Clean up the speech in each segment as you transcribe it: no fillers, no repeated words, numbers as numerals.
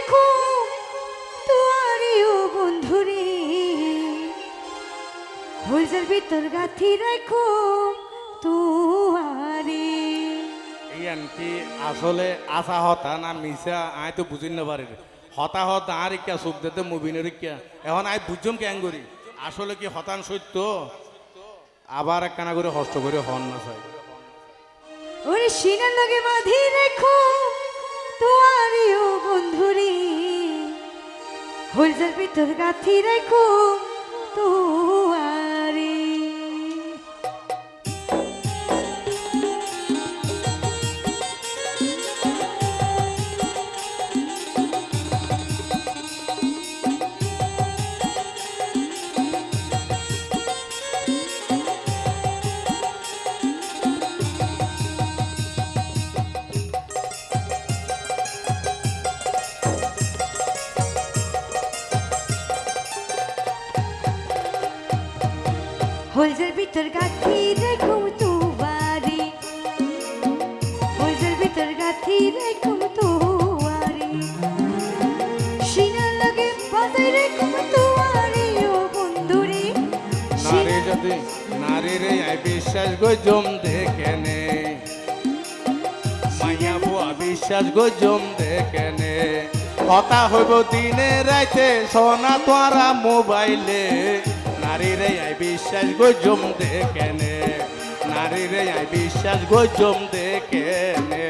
রেখো তুয়ারে ও বন্ধুরে হলজার ভিতর গাথি রেখো তুয়ারে ইয়ান কি আসলে আশা হতা না মিশা আই তো বুঝিন না পারি হতাহত আর ইকা সুখ দিতে মুভিনের ইকা এখন আই বুঝম কেন করি আসলে কি হতান সত্য আবার একখানা করে হস্ত করে হন না চাই ওরে সিনার লগে বাঁধি রেখো তুয়ারে ও বন্ধুরে হলজার ভিতর গাথি রেখো তুয়ারে হলজার ভিতর গাথি রেখো তুয়ারে হলজার ভিতর গাথি রেখো তুয়ারে সিনার লগে বাঁধি রেখো তুয়ারে ও বন্ধুরে নারী যদি নারী রে আই বিশ্বাস গো জম দেখেনে মাইয়া বুয়া বিশ্বাস গো জম দেখেনে কথা হইব দিনে রাইতে সোনা তোরা মোবাইলে নারী রে আই বিশ্বাস গো জম দেখেনে নারী রে আই বিশ্বাস গো জম দেখেনে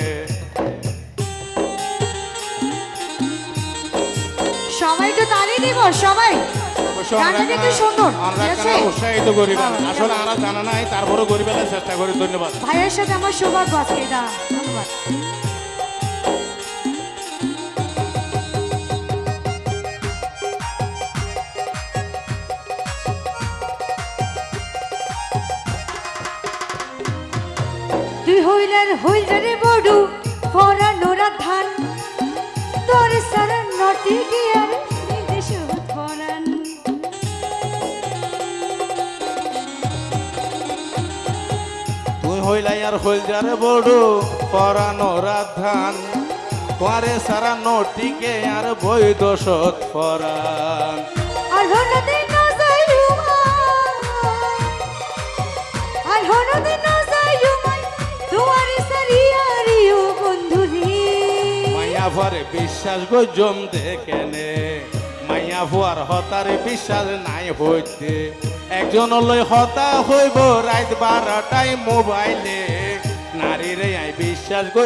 সবাই তো তালি দিব সবাই গানটা কিন্তু সুন্দর ঠিক আছে উৎসাহিত করি আসলে আমরা জানা নাই তারপরে করি বেলার চেষ্টা করি ধন্যবাদ ভাইয়ের সাথে আমার সৌভাগ্য আজকে এটা ধন্যবাদ তুই হইলার হইলারে বড়ু ফরা নোরা ধান তোর সারা নটি গিয়ার বিদেশ ফরান তুই হইলাই আর হইল যারে বড় পরানো রাধান তোয়ারে সারা নটিকে আর বৈধ সৎ পরান আর হনদে না যাইও আর হনদে না যাইও তোমারে সারিয়ারিও বন্ধুরে মাইয়া ভরে বিশ্বাস গো জম দেখেনে মাইয়া ভুয়ার হতারে বিশ্বাস নাই হইতে একজন লই হতা হইব রাত 12টায় মোবাইলে নারী রে আই বিশ্বাস গো